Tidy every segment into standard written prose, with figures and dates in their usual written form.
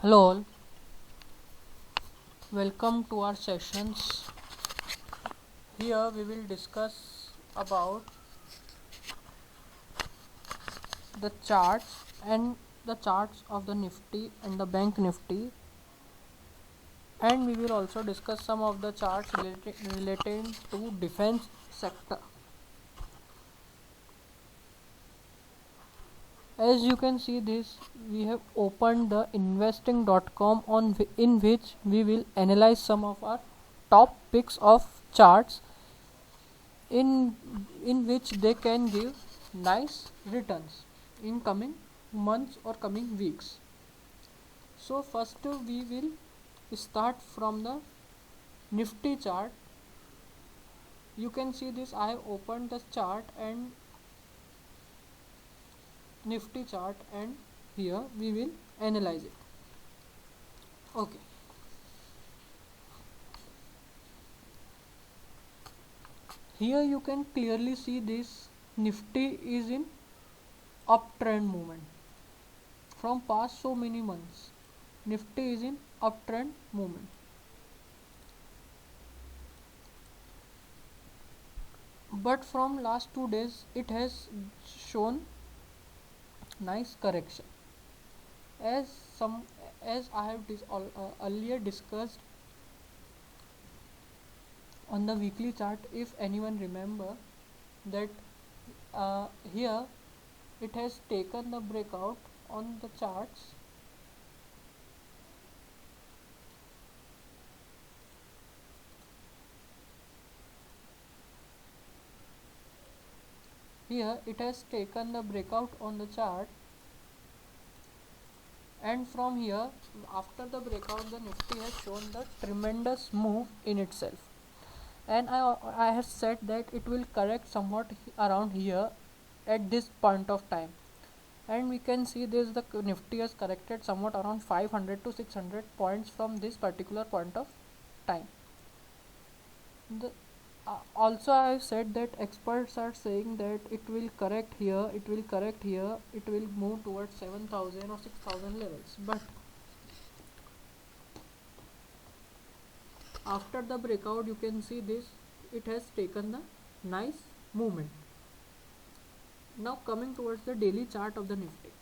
Hello all, welcome to our sessions. Here we will discuss about the charts and the charts of the Nifty and the Bank Nifty, and we will also discuss some of the charts related to defense sector. As you can see this, we have opened the investing.com in which we will analyze some of our top picks of charts in which they can give nice returns in coming months or coming weeks. So first we will start from the Nifty chart. You can see this, I have opened the chart and Nifty chart, and here we will analyze it. Okay, here you can clearly see this Nifty is in uptrend movement from past so many months. Nifty is in uptrend movement, but from last 2 days it has shown nice correction. As some as I have earlier discussed on the weekly chart, if anyone remember that here it has taken the breakout on the charts. Here it has taken the breakout on the chart, and from here after the breakout the Nifty has shown the tremendous move in itself, and I have said that it will correct somewhat around here at this point of time, and we can see this, the Nifty has corrected somewhat around 500 to 600 points from this particular point of time. Also I have said that experts are saying that it will correct here, it will move towards 7,000 or 6,000 levels, but after the breakout you can see this, it has taken the nice movement. Now coming towards the daily chart of the Nifty,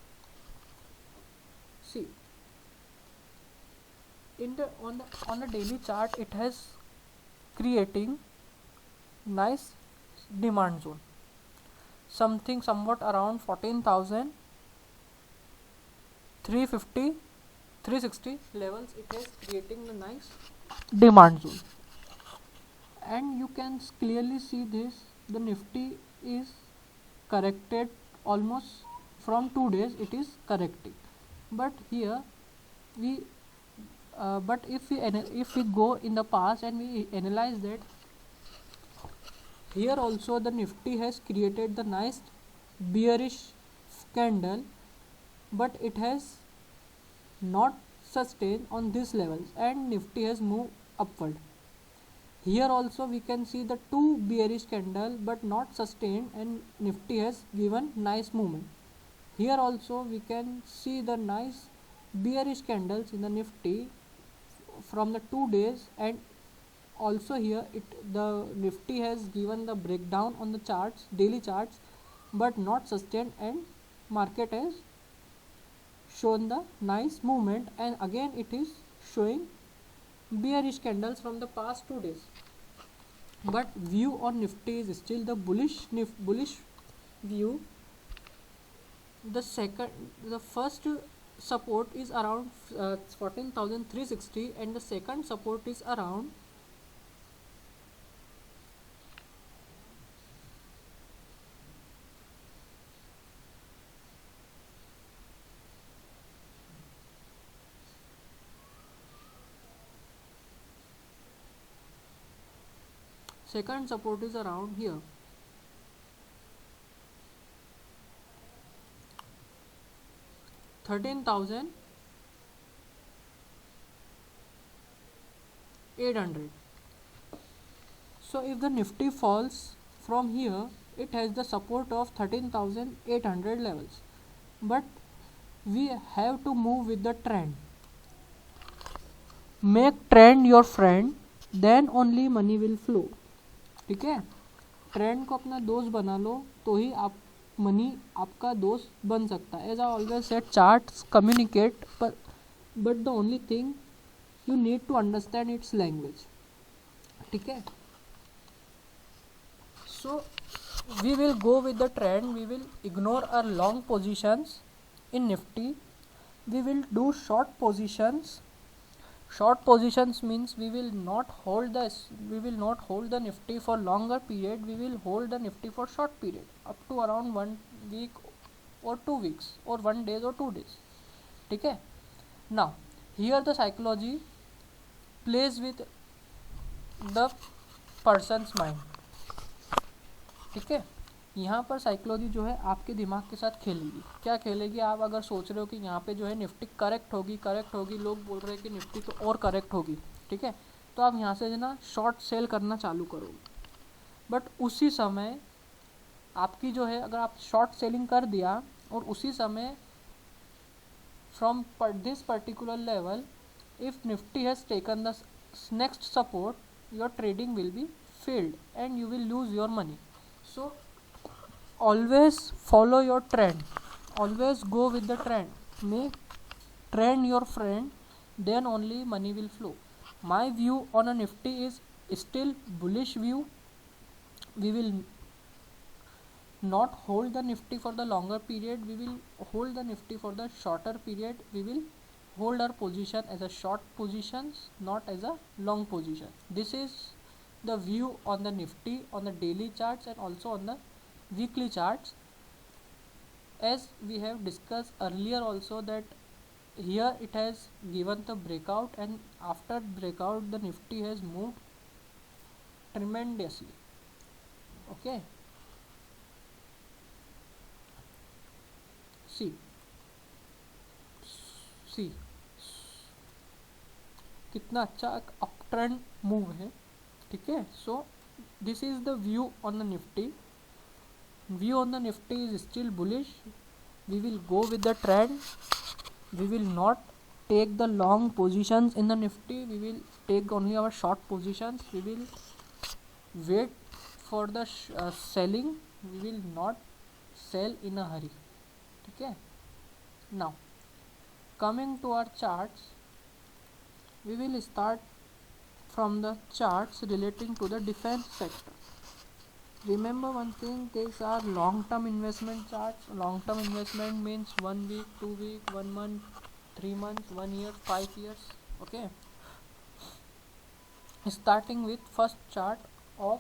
see on the daily chart it has creating nice demand zone, somewhat around 14,350 360 levels. It is creating the nice demand zone, and you can clearly see this, the Nifty is corrected almost from 2 days, it is correcting, but here we but if we go in the past and we analyze that, here also the Nifty has created the nice bearish candle, but it has not sustained on these levels and Nifty has moved upward. Here also we can see the two bearish candle but not sustained, and Nifty has given nice movement. Here also we can see the nice bearish candles in the Nifty from the 2 days, and also here the Nifty has given the breakdown on the charts, daily charts, but not sustained, and market has shown the nice movement, and again it is showing bearish candles from the past 2 days, but view on Nifty is still the bullish view. The first support is around 14,360, and the second support is around 13,800. So if the Nifty falls from here, it has the support of 13,800 levels, but we have to move with the trend. Make trend your friend then only money will flow. ठीक है, trend को अपना दोस्त बना लो तो ही आप money आपका दोस्त बन सकता है। As I always said, charts communicate but the only thing you need to understand its language. ठीक है, so we will go with the trend, we will ignore our long positions in nifty, we will do short positions. Short positions means we will not hold the nifty for longer period, we will hold the nifty for short period up to around 1 week or 2 weeks or 1 day or 2 days. ठीक है, now here the psychology plays with the person's mind. ठीक है, यहाँ पर psychology जो है आपके दिमाग के साथ खेलेगी। क्या खेलेगी? आप अगर सोच रहे हो कि यहाँ पे जो है निफ्टी करेक्ट होगी, लोग बोल रहे हैं कि निफ्टी तो और करेक्ट होगी, ठीक है, तो आप यहाँ से जो ना शॉर्ट सेल करना चालू करोगे। बट उसी समय आपकी जो है, अगर आप शॉर्ट सेलिंग कर दिया और उसी समय from this particular level if Nifty has taken the next support, your trading will be failed and you will lose your money. So always follow your trend, always go with the trend, make trend your friend, then only money will flow. My view on a nifty is still bullish view. We will not hold the nifty for the longer period, we will hold the nifty for the shorter period. We will hold our position as a short positions, not as a long position. This is the view on the nifty on the daily charts and also on the weekly charts. As we have discussed earlier also that here it has given the breakout, and after breakout the nifty has moved tremendously. Okay, see कितना अच्छा up trend move है. ठीक है, so this is the view on the Nifty. View on the Nifty is still bullish. We will go with the trend. We will not take the long positions in the nifty, we will take only our short positions. We will wait for the selling, we will not sell in a hurry. ठीक है, now coming to our charts, we will start from the charts relating to the defense sector. Remember one thing, these are long term investment charts. Long term investment means 1 week, 2 week, 1 month, 3 months, 1 year, 5 years. Okay, starting with first chart of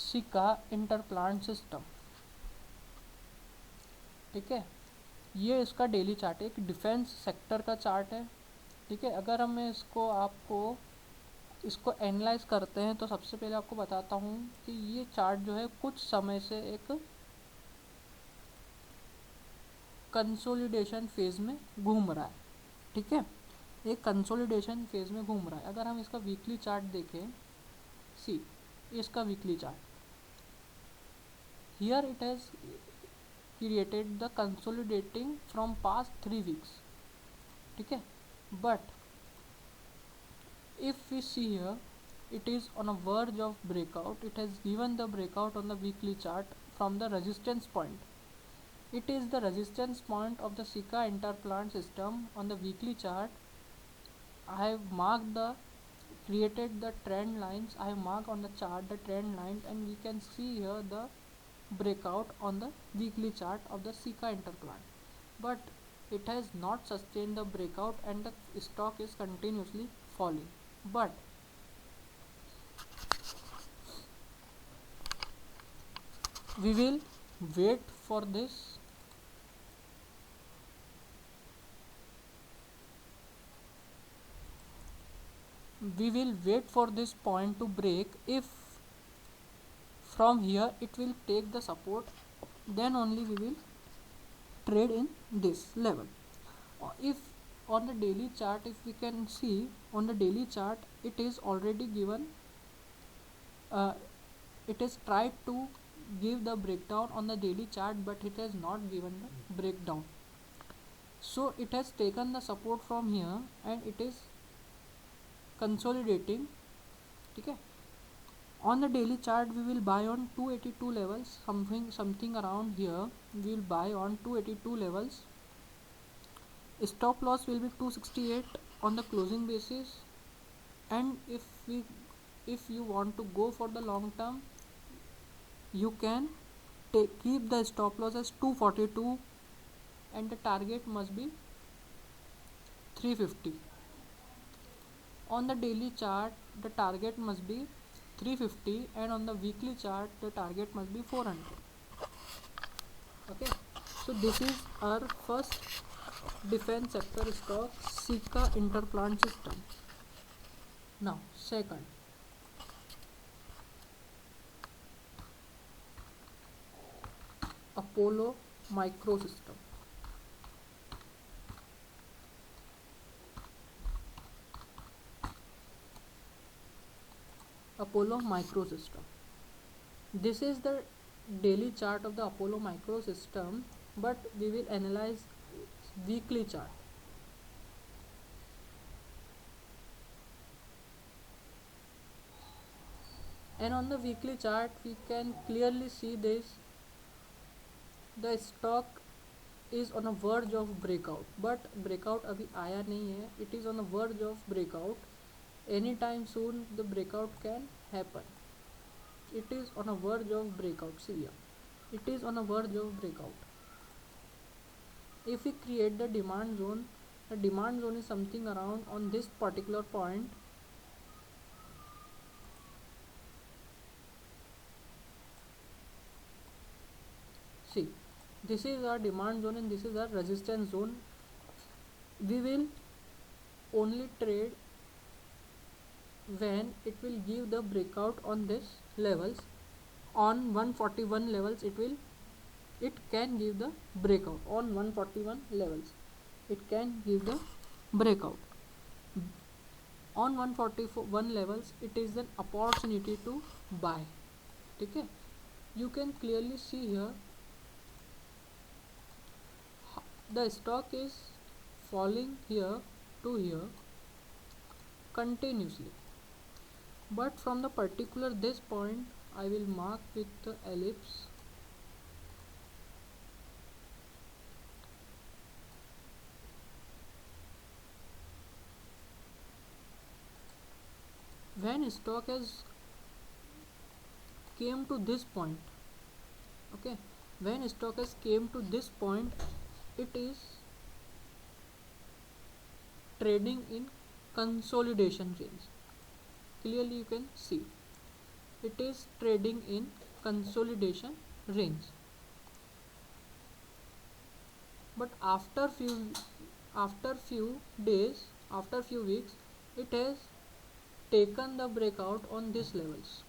Sika Interplant System. ठीक है, ये इसका daily chart है, एक defence sector का chart है. ठीक है, अगर हम इसको एनालाइज करते हैं तो सबसे पहले आपको बताता हूँ कि ये चार्ट जो है कुछ समय से एक कंसोलिडेशन फेज में घूम रहा है. ठीक है, एक कंसोलिडेशन फेज में घूम रहा है. अगर हम इसका वीकली चार्ट देखें, सी इसका weekly chart, here it has created the consolidating from past 3 weeks. ठीक है, but if we see here, it is on a verge of breakout. It has given the breakout on the weekly chart from the resistance point. It is the resistance point of the Sika interplant system on the weekly chart. I have marked created the trend lines. I have marked on the chart the trend lines, and we can see here the breakout on the weekly chart of the Sika interplant, but it has not sustained the breakout and the stock is continuously falling. But we will wait for this. We will wait for this point to break. If from here it will take the support, then only we will trade in this level. If on the daily chart, if we can see on the daily chart, it is already given, it is tried to give the breakdown on the daily chart, but it has not given the breakdown. So it has taken the support from here and it is consolidating. Okay. On the daily chart we will buy on 282 levels, something around here we will buy on 282 levels. Stop loss will be 268 on the closing basis, and if you want to go for the long term, you can keep the stop loss as 242 and the target must be 350. On the daily chart the target must be 350 and on the weekly chart the target must be 400. Okay, so this is our first defense sector stock, Sika Interplant System. Now second, Apollo Microsystem. Apollo Microsystem. This is the daily chart of the Apollo Microsystem, but we will analyze weekly chart. And on the weekly chart we can clearly see this, the stock is on a verge of breakout, but breakout अभी आया नहीं है. It is on a verge of breakout. Anytime soon the breakout can happen. It is on a verge of breakout. See here, it is on a verge of breakout. If we create the demand zone is something around on this particular point. See, this is our demand zone and this is our resistance zone. We will only trade when it will give the breakout on this levels. On 141 levels it can give the breakout. On 141 levels it can give the breakout. On 141 levels it is an opportunity to buy. Okay, you can clearly see here the stock is falling here to here continuously, but from the particular this point I will mark with the ellipse. When stock has came to this point, okay, when stock has came to this point, it is trading in consolidation range. Clearly you can see it is trading in consolidation range, but after few days, after few weeks, it has taken the breakout on these levels.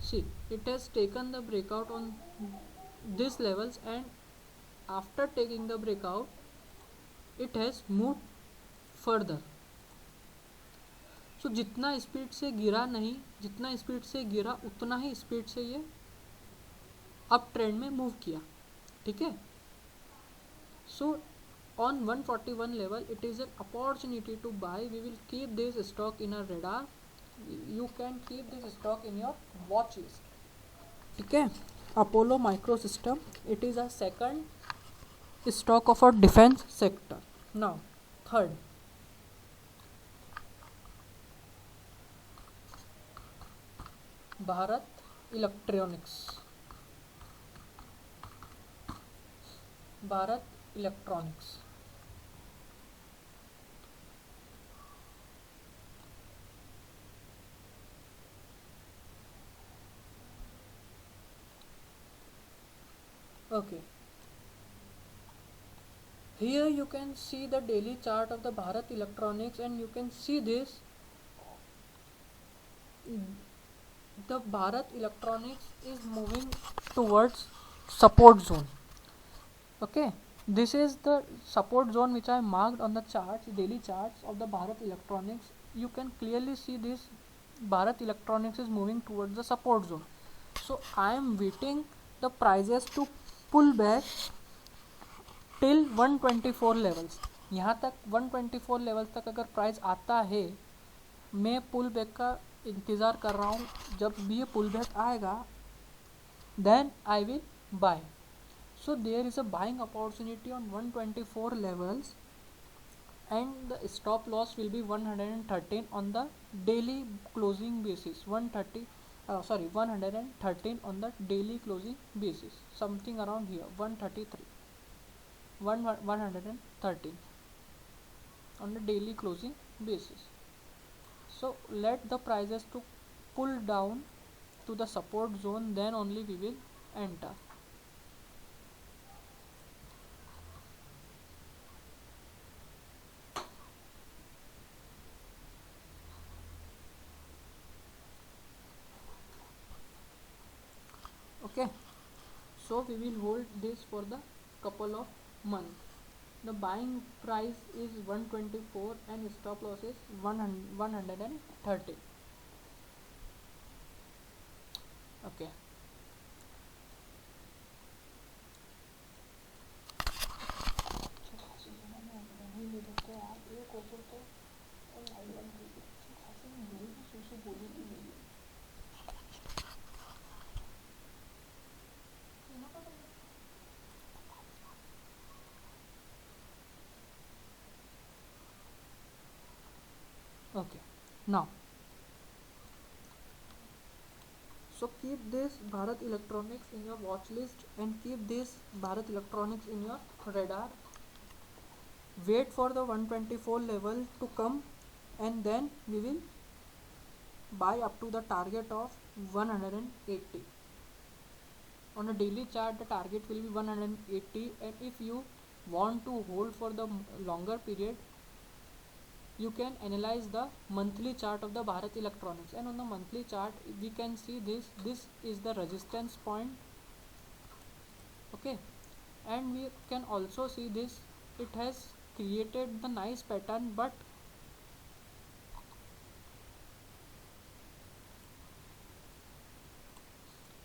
See, it has taken the breakout on these levels, and after taking the breakout it has moved further. So जितना speed से गिरा नहीं, जितना speed से गिरा उतना ही speed से ये अप ट्रेंड में मूव किया. ठीक है, सो on 141 level it is an opportunity to buy. We will keep this stock in our radar. You can keep this stock in your watch list. ठीक है, Apollo Microsystem, it is a second stock of our defense sector. Now third, Bharat Electronics. Bharat Electronics. Okay, here you can see the daily chart of the Bharat Electronics, and you can see this, the Bharat Electronics is moving towards support zone. Okay, this is the support zone which I marked on the charts, daily charts of the Bharat Electronics. You can clearly see this Bharat Electronics is moving towards the support zone. So I am waiting the prices to pull back till 124 levels. यहाँ तक 124 levels तक अगर price आता है, मैं pull back का इंतज़ार कर रहा हूँ. जब भी ये पुल बैक आएगा then I will buy. So there is a buying opportunity on 124 levels, and the stop loss will be 113 on the daily closing basis. 113 on the daily closing basis, something around here, 133, 113 on the daily closing basis. So let the prices to pull down to the support zone, then only we will enter. Okay, so we will hold this for the couple of months. The buying price is 124 and stop loss is 130. Okay. Okay, now so keep this Bharat Electronics in your watch list and keep this Bharat Electronics in your radar. Wait for the 124 level to come, and then we will buy up to the target of 180. On a daily chart, the target will be 180, and if you want to hold for the longer period, you can analyze the monthly chart of the Bharat Electronics, and on the monthly chart we can see this is the resistance point. Okay, and we can also see this, it has created the nice pattern, but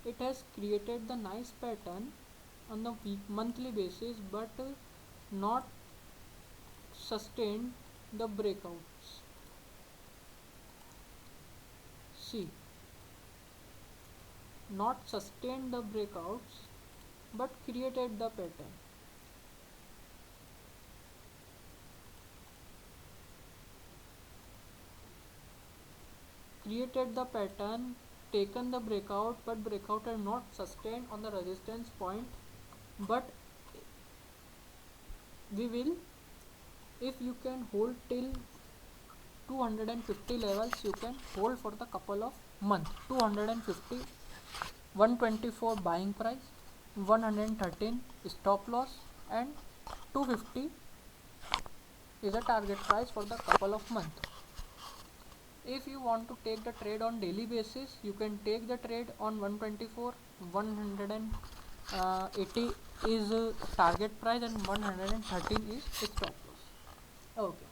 it has created the nice pattern on the monthly basis, but not sustained the breakouts. See, not sustained the breakouts but created the pattern. Created the pattern, taken the breakout, but breakout are not sustained on the resistance point. But we will, if you can hold till 250 levels, you can hold for the couple of months. 250, 124 buying price, 113 stop loss, and 250 is a target price for the couple of months. If you want to take the trade on daily basis, you can take the trade on 124. 180 is target price and 113 is stop loss. Okay,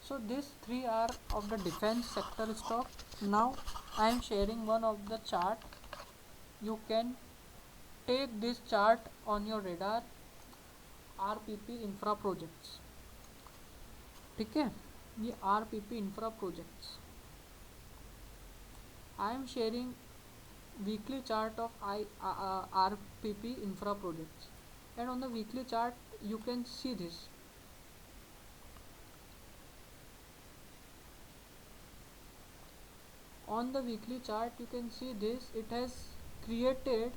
so these three are of the defense sector stock. Now I am sharing one of the chart. You can take this chart on your radar. RPP Infra Projects. ठीक है, ये RPP Infra Projects. I am sharing weekly chart of RPP Infra Projects, and on the weekly chart you can see this. On the weekly chart you can see this, it has created,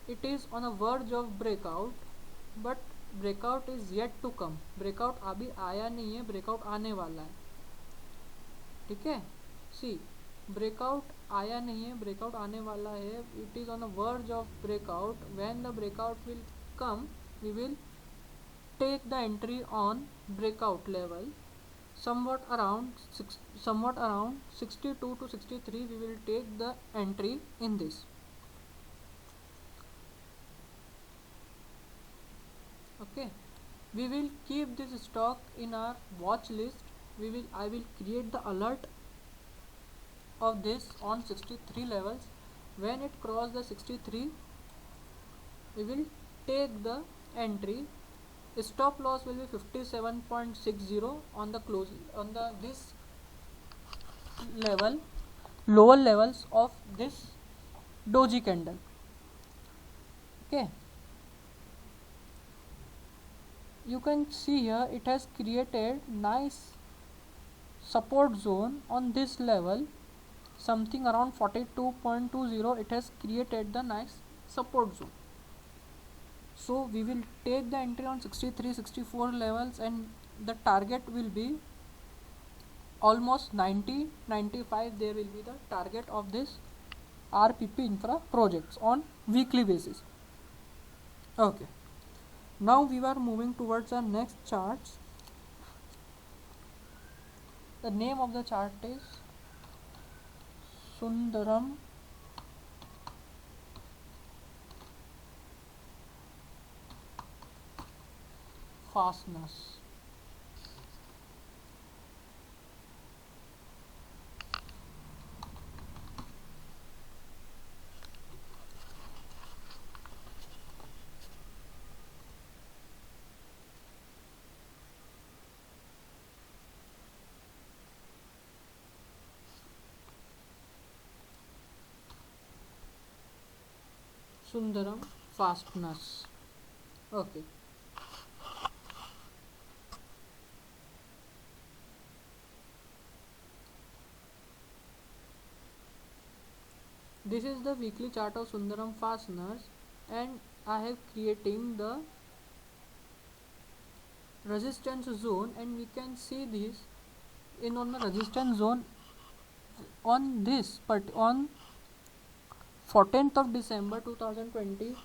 it is on a verge of breakout, but breakout is yet to come. breakout अभी आया नहीं है, breakout आने वाला है. ठीक है, सी breakout आया नहीं है, breakout आने वाला है. it is on the verge of breakout. when the breakout will come, we will take the entry on breakout level somewhat around 62 to 63. we will take the entry in this. Okay, we will keep this stock in our watch list. I will create the alert of this on 63 levels. When it crosses the 63, we will take the entry. Stop loss will be 57.60 on the close on the this level, lower levels of this doji candle. Okay, you can see here it has created nice support zone on this level, something around 42.20. It has created the nice support zone. So we will take the entry on 63 64 levels, and the target will be almost 90 95. There will be the target of this RPP infra projects on weekly basis. Okay, now we are moving towards our next charts. The name of the chart is Sundaram Fasteners. Sundaram Fasteners. Okay. This is the weekly chart of Sundaram Fasteners, and I have creating the resistance zone, and we can see this in on the resistance zone on this, but on 14th of December 2020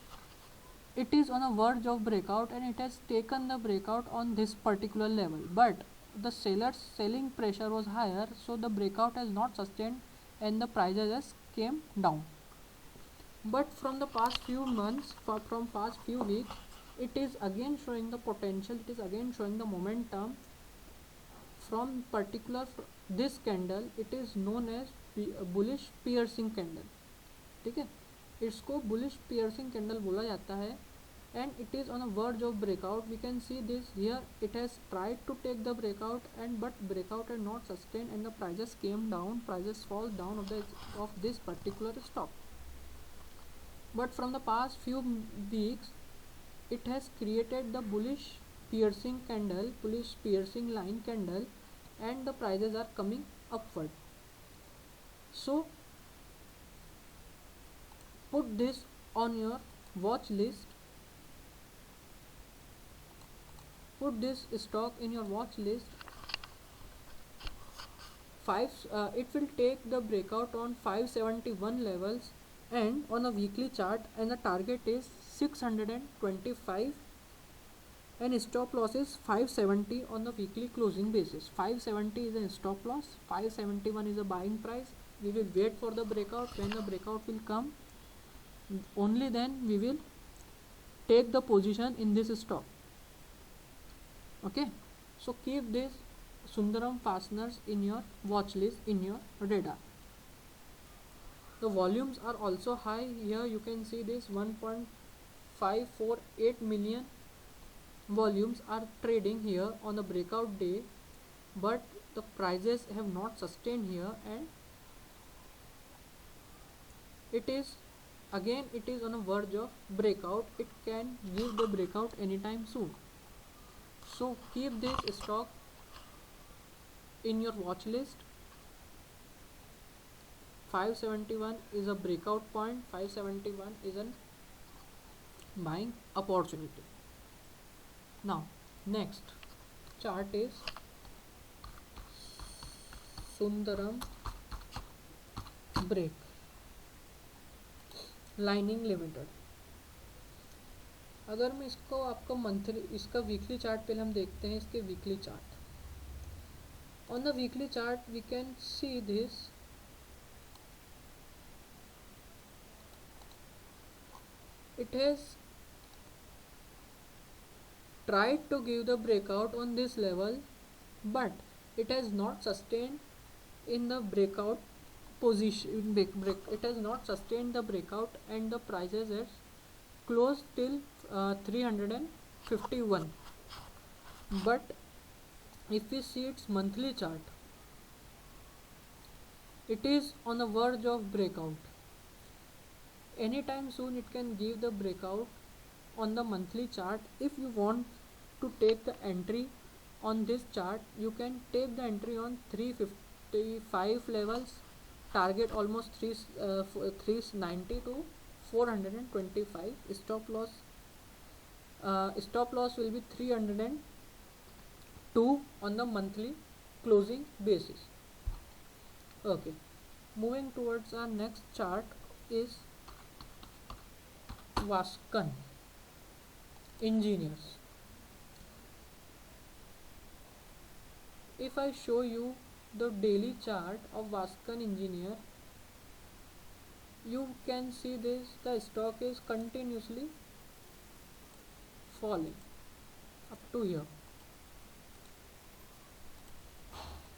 it is on a verge of breakout, and it has taken the breakout on this particular level, but the sellers selling pressure was higher, so the breakout has not sustained and the prices has came down. But from the past few months, from past few weeks, it is again showing the potential, it is again showing the momentum. From particular this candle, it is known as bullish piercing candle. ठीक है, इसको bullish piercing candle बोला जाता है, and it is on a verge of breakout. We can see this here, it has tried to take the breakout, and but breakout had not sustained and the prices came down, prices fall down of this particular stock. But from the past few weeks, it has created the bullish piercing candle, bullish piercing line candle, and the prices are coming upward. So put this on your watch list, put this stock in your watch list. It will take the breakout on 571 levels and on a weekly chart, and the target is 625, and stop loss is 570 on the weekly closing basis. 570 is a stop loss, 571 is a buying price. We will wait for the breakout. When the breakout will come, only then we will take the position in this stock. Okay, so keep this Sundaram Fasteners in your watch list, in your radar. The volumes are also high. Here you can see this 1.548 million volumes are trading here on the breakout day, but the prices have not sustained here, and it is again on a verge of breakout. It can give the breakout anytime soon. So keep this stock in your watch list. 571 is a breakout point, 571 is a buying opportunity. Now next chart is Sundaram Break lining limited. अगर मैं इसको आपको monthly, इसका weekly chart पहले हम देखते हैं. इसके weekly chart, on the weekly chart we can see this. It has tried to give the breakout on this level, but it has not sustained in the breakout position it has not sustained the breakout, and the prices has closed till 351. But if we see its monthly chart, it is on the verge of breakout. Anytime soon it can give the breakout on the monthly chart. If you want to take the entry on this chart, you can take the entry on 355 levels, target almost 390 to 425. Stop loss will be 302 on the monthly closing basis. Okay, moving towards our next chart is Vascan Engineers. If I show you the daily chart of Vascan Engineer, you can see this, the stock is continuously falling up to here.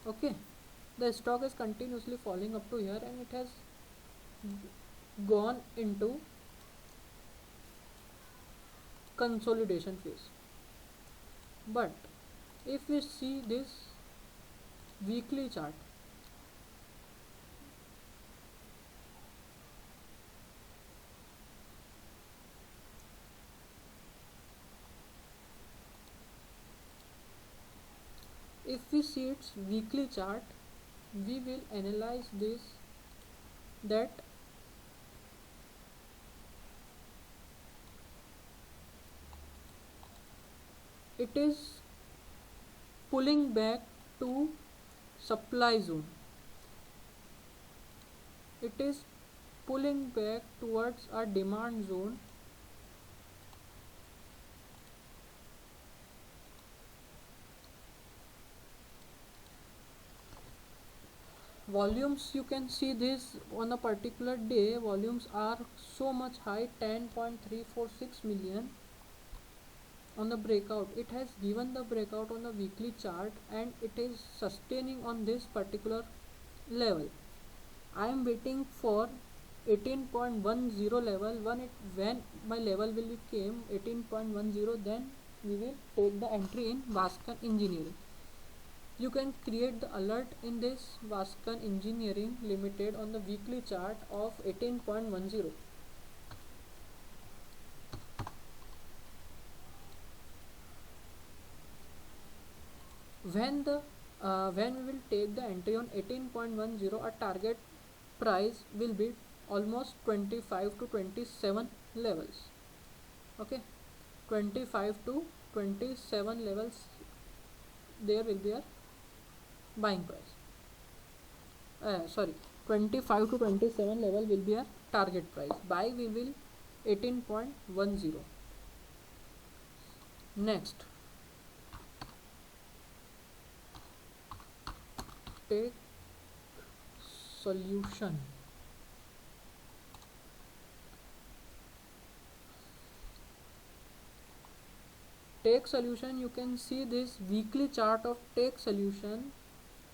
Okay, the stock is continuously falling up to here, and it has gone into consolidation phase. But if we see this weekly chart, if we see its weekly chart, we will analyze this, that it is pulling back to supply zone. It is pulling back towards our demand zone. Volumes, you can see this on a particular day, volumes are so much high, 10.346 million on the breakout. It has given the breakout on the weekly chart, and it is sustaining on this particular level. I am waiting for 18.10 level. When my level will become 18.10, then we will take the entry in Vascan Engineering. You can create the alert in this Vascan Engineering Limited on the weekly chart of 18.10. When we will take the entry on 18.10, our target price will be almost 25 to 27 levels. Okay, 25 to 27 levels, there will be a buying price. 25 to 27 level will be a target price. Buy we will 18.10. Next, take solution. Take solution, you can see this weekly chart of take solution.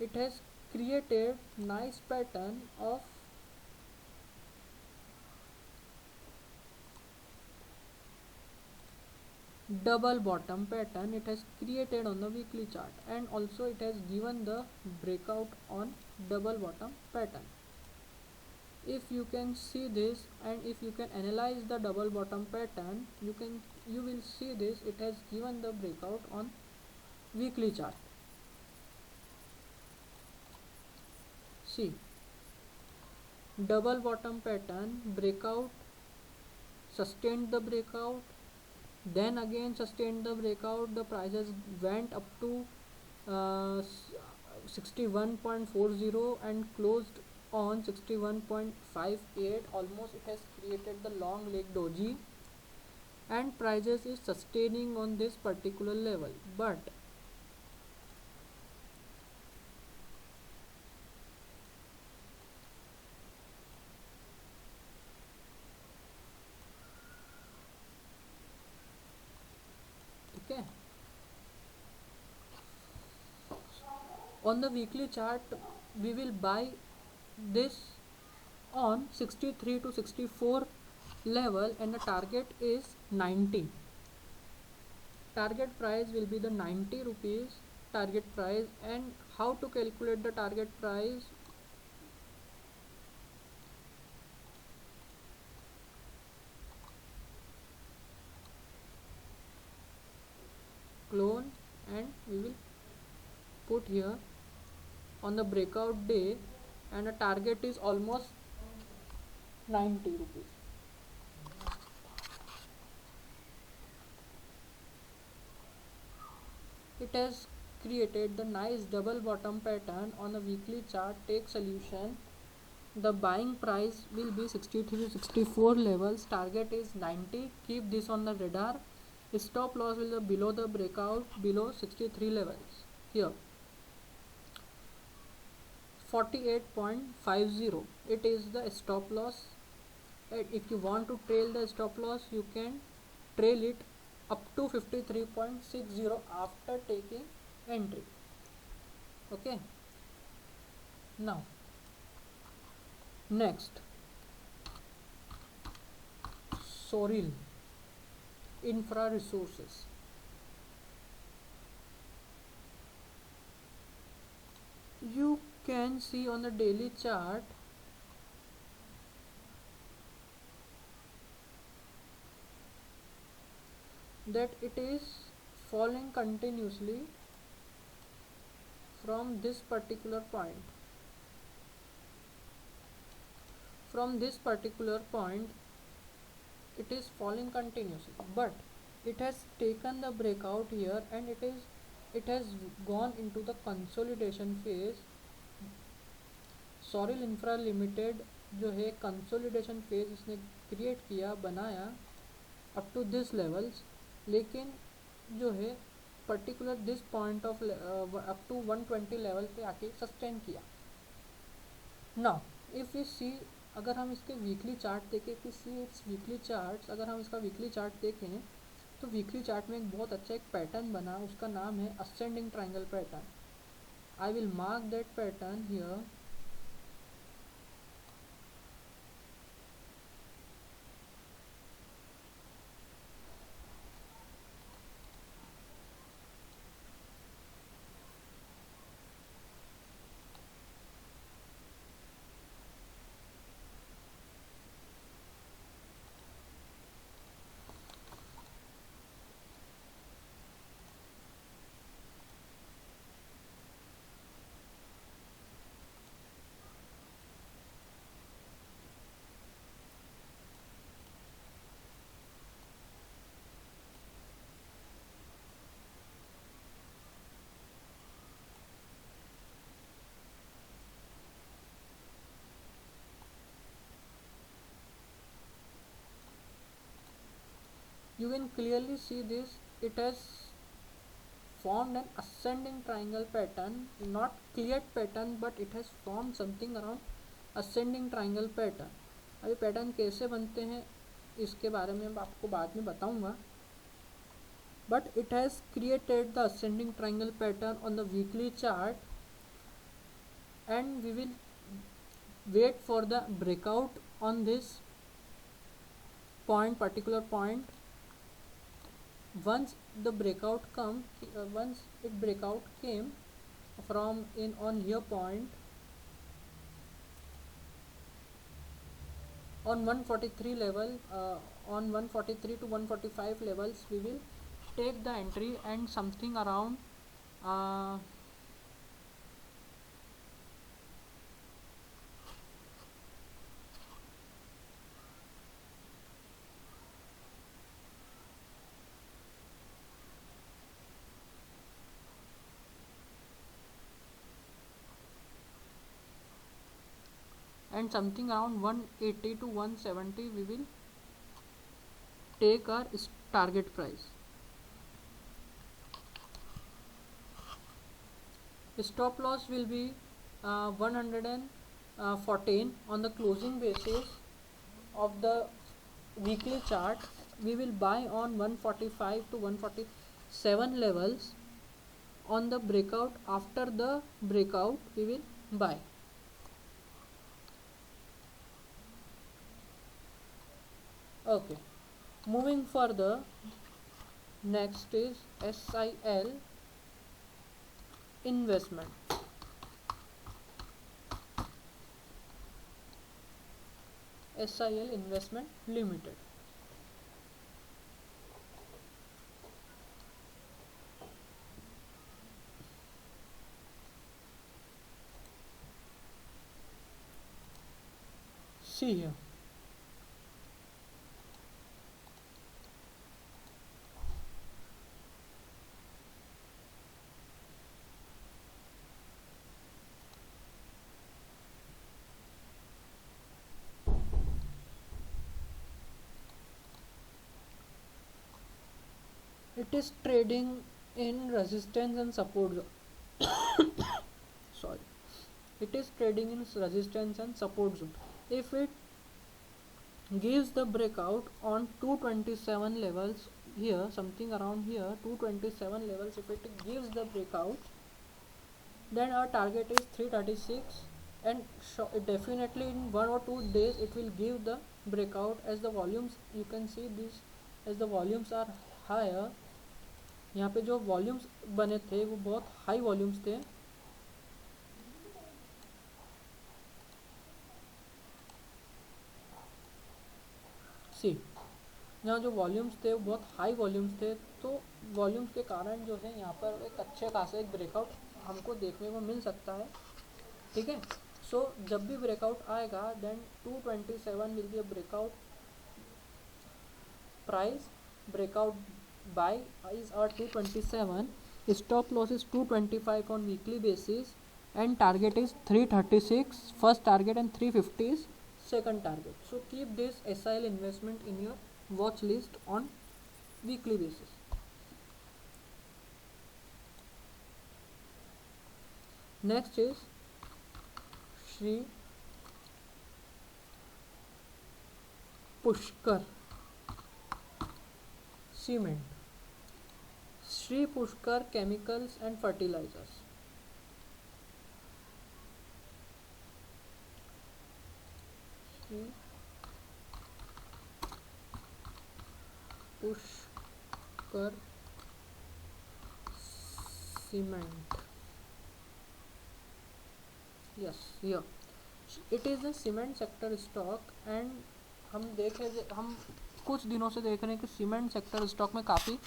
It has created nice pattern of double bottom pattern. It has created on the weekly chart, and also it has given the breakout on double bottom pattern. If you can see this, and if you can analyze the double bottom pattern, you will see this, it has given the breakout on weekly chart. See, double bottom pattern, breakout, sustained the breakout, then again sustained the breakout. The prices went up to 61.40 and closed on 61.58. almost it has created the long leg doji, and prices is sustaining on this particular level. But okay, on the weekly chart we will buy this on 63 to 64 level and the target is 90. Target price will be the 90 rupees target price. And how to calculate the target price? Clone, and we will put here on the breakout day, and the target is almost 90 rupees. It has created the nice double bottom pattern on a weekly chart. Take solution. The buying price will be 63 to 64 levels. Target is 90. Keep this on the radar. Stop loss will be below the breakout, below 63 levels. Here 48.50. It is the stop loss. And if you want to trail the stop loss, you can trail it up to 53.60 after taking entry. Okay. Now next, Soril Infra Resources. You can see on the daily chart that it is falling continuously from this particular point. From this particular point it is falling continuously, but it has taken the breakout here and it has gone into the consolidation phase. Soril Infra Limited जो है consolidation phase इसने create किया, बनाया up to this levels, लेकिन जो है particular this point of up to 120 level पे आके सस्टेन किया. नाउ इफ़ यू सी, अगर हम इसके वीकली चार्ट देखें, किसी इट्स वीकली चार्ट्स, अगर हम इसका वीकली चार्ट देखें तो वीकली चार्ट में एक बहुत अच्छा एक पैटर्न बना, उसका नाम है ascending triangle pattern. I will mark that pattern here. You can clearly see this, it has formed an ascending triangle pattern, not cleared pattern, but it has formed something around ascending triangle pattern. अभी pattern कैसे बनते हैं इसके बारे में मैं आपको बाद में बताऊंगा, but it has created the ascending triangle pattern on the weekly chart, and we will wait for the breakout on this point, particular point. Once the breakout once it breakout came from in on here point on 143 level, on 143 to 145 levels, we will take the entry, and something around and something around 180 to 170 we will take our target price. Stop loss will be 114 on the closing basis of the weekly chart. We will buy on 145 to 147 levels. On the breakout, after the breakout we will buy. Okay, moving further, next is SIL investment. SIL Investment Limited. See here. It is trading in resistance and support zone. Sorry. It is trading in resistance and support zone. If it gives the breakout on 227 levels here, something around here, 227 levels, if it gives the breakout, then our target is 336, and definitely in 1 or 2 days it will give the breakout. As the volumes, you can see this, as the volumes are higher, यहाँ पे जो volumes बने थे वो बहुत high volumes थे, सी यहाँ जो वॉल्यूम्स थे वो बहुत हाई वॉल्यूम्स थे, तो वॉल्यूम्स के कारण जो है यहाँ पर एक अच्छे खासा एक ब्रेकआउट हमको देखने को मिल सकता है, ठीक है। सो जब भी ब्रेकआउट आएगा then 227 will be a breakout price. Breakout buy is 227, stop loss is 225 on weekly basis, and target is 336 first target and 350 is second target. So keep this SIL investment in your watch list on weekly basis. Next is Shri Pushkar Cement, Shri Pushkar Chemicals and Fertilizers. Shri Pushkar Cement. Yes, yeah. It is a cement sector stock, and हम कुछ दिनों से देख रहे हैं कि cement sector stock में काफ़ी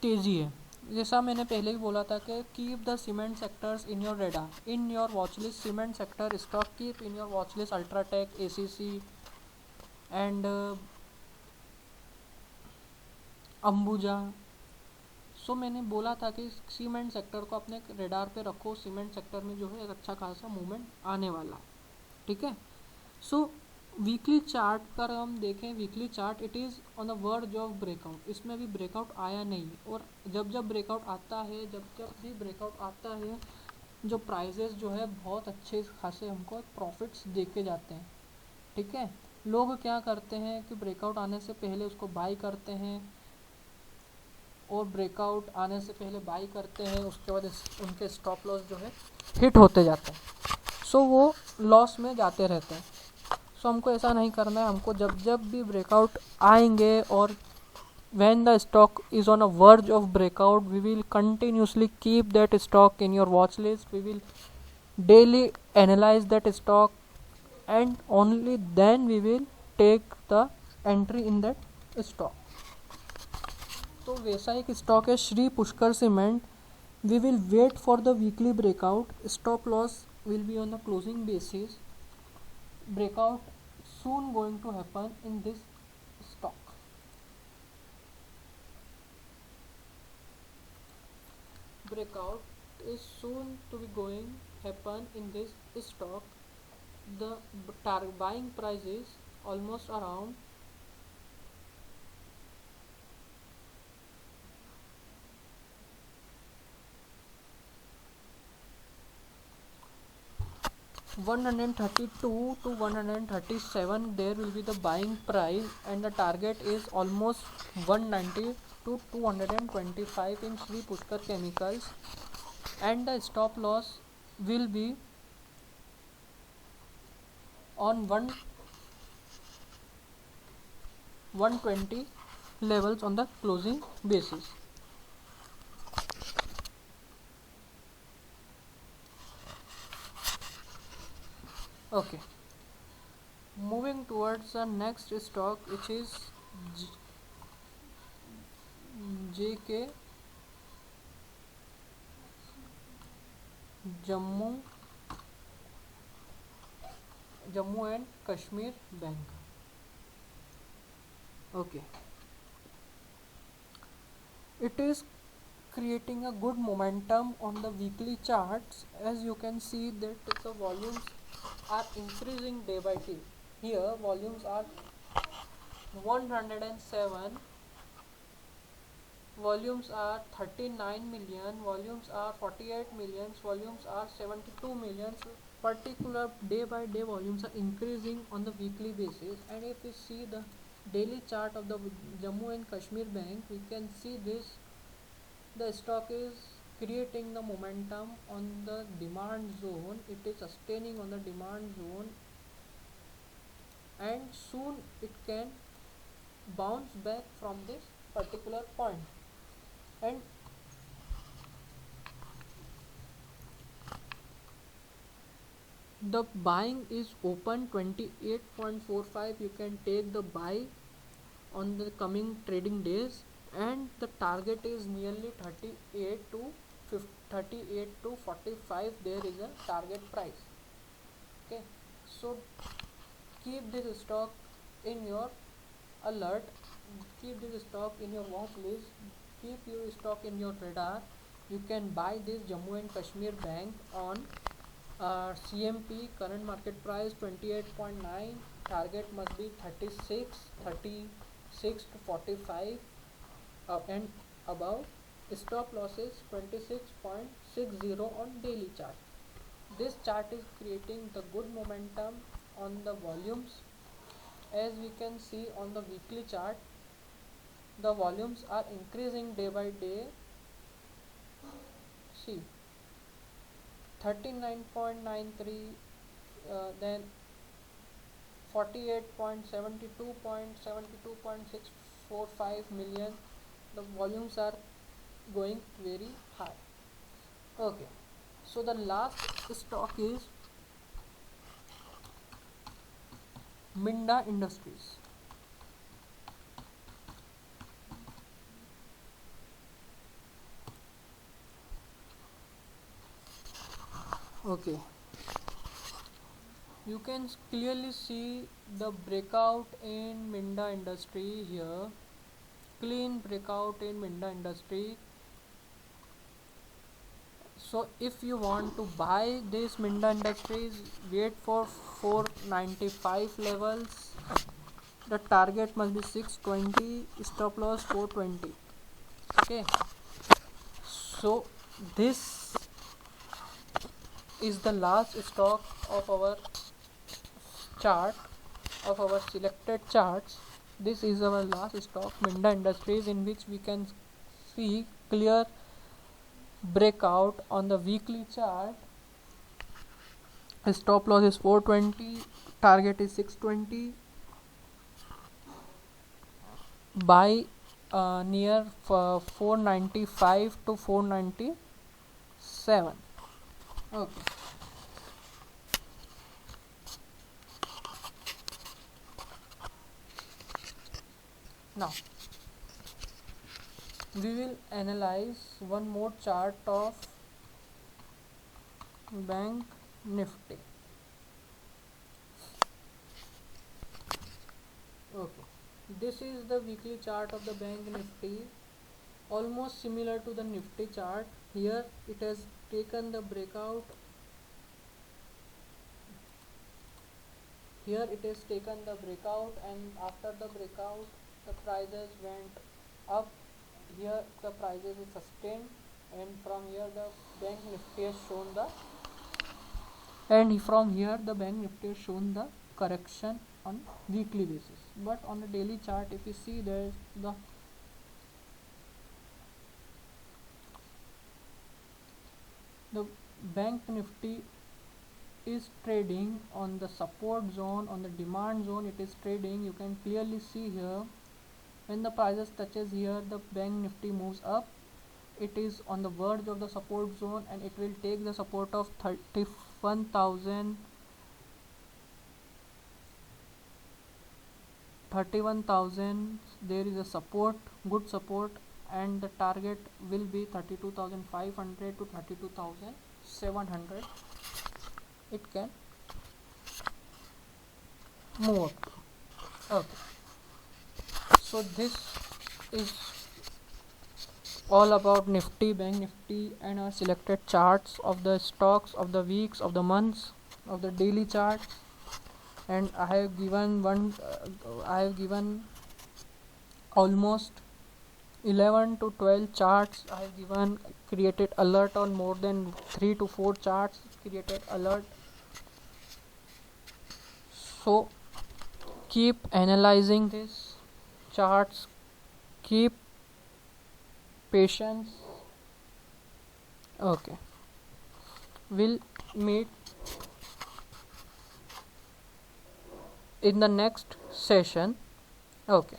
तेज़ी है। जैसा मैंने पहले ही बोला था कि keep the cement sectors in your radar, in your watch list, cement sector stock keep in your watch list, UltraTech, ACC and Ambuja. So मैंने बोला था कि सीमेंट सेक्टर को अपने रेडार पे रखो, सीमेंट सेक्टर में जो है एक अच्छा खासा मूवमेंट आने वाला है, ठीक है। सो वीकली चार्ट पर हम देखें, weekly chart it is on the verge of breakout, इसमें अभी ब्रेकआउट आया नहीं, और जब जब ब्रेकआउट आता है, जब जब भी ब्रेकआउट आता है, जो प्राइजेस जो है बहुत अच्छे खासे हमको प्रॉफिट्स दे के जाते हैं, ठीक है। लोग क्या करते हैं कि ब्रेकआउट आने से पहले उसको बाई करते हैं, और ब्रेकआउट आने से पहले बाई करते हैं, उसके बाद उनके स्टॉप लॉस जो है हिट होते जाते हैं, सो वो लॉस में जाते रहते हैं। सो हमको ऐसा नहीं करना है, हमको जब जब भी ब्रेकआउट आएंगे और when the stock is on a verge of breakout, we will continuously keep that stock in your watch list, we will daily analyze that stock, and only then we will take the entry in that stock. तो वैसा एक stock है Shri Pushkar cement, we will wait for the weekly breakout, stop loss will be on the closing basis, breakout soon going to happen in this stock. Breakout is soon to be going happen in this stock. The buying price is almost around 132 to 137 there will be the buying price, and the target is almost 190 to 225 in Shri Pushkar Chemicals, and the stop loss will be on 120 levels on the closing basis. Okay, moving towards the next stock, which is JK Jammu and Kashmir Bank. Okay, it is creating a good momentum on the weekly charts. As you can see that the volumes are increasing day by day. Here volumes are 107, volumes are 39 million, volumes are 48 millions, volumes are 72 millions. Particular day by day volumes are increasing on the weekly basis. And if we see the daily chart of the Jammu and Kashmir Bank, we can see this: the stock is creating the momentum on the demand zone, it is sustaining on the demand zone, and soon it can bounce back from this particular point. And the buying is open 28.45, you can take the buy on the coming trading days, and the target is nearly 38 to 38 to 45. There is a target price. Okay, so keep this stock in your alert, keep this stock in your watch list, keep your stock in your radar. You can buy this Jammu and Kashmir Bank on CMP, current market price 28.9, target must be 36 to 45, and above. Stop losses 26.60 on daily chart. This chart is creating the good momentum on the volumes. As we can see on the weekly chart, the volumes are increasing day by day. See, 39.93, then 48.72.645 million. The volumes are going very high. Okay, so the last stock is Minda Industries. Okay, you can clearly see the breakout in Minda Industry here. Clean breakout in Minda Industry. So if you want to buy this Minda Industries, wait for 495 levels. The target must be 620, stop loss 420. Okay, so this is the last stock of our chart, of our selected charts. This is our last stock, Minda Industries, in which we can see clear breakout on the weekly chart. Stop loss is 420, target is 620. Buy near 495 to 497. Okay, now we will analyze one more chart of Bank Nifty. Okay, this is the weekly chart of the Bank Nifty, almost similar to the Nifty chart. Here it has taken the breakout. Here it has taken the breakout, and after the breakout the prices went up. Here the prices is sustained, and from here the Bank Nifty has shown the, and from here the Bank Nifty has shown the correction on weekly basis. But on the daily chart, if you see, there is the Bank Nifty is trading on the support zone, on the demand zone. It is trading, you can clearly see here When the prices touches here, the bank nifty moves up. It is on the verge of the support zone and it will take the support of 31,000. There is a support, good support, and the target will be 32,500 to 32,700. It can move up. Okay, so this is all about Nifty, Bank Nifty, and our selected charts of the stocks of the weeks, of the months, of the daily charts. And I have given almost 11 to 12 charts. I have given created alert on more than 3 to 4 charts, created alert. So keep analyzing these charts, keep patience. Okay, we'll meet in the next session. Okay.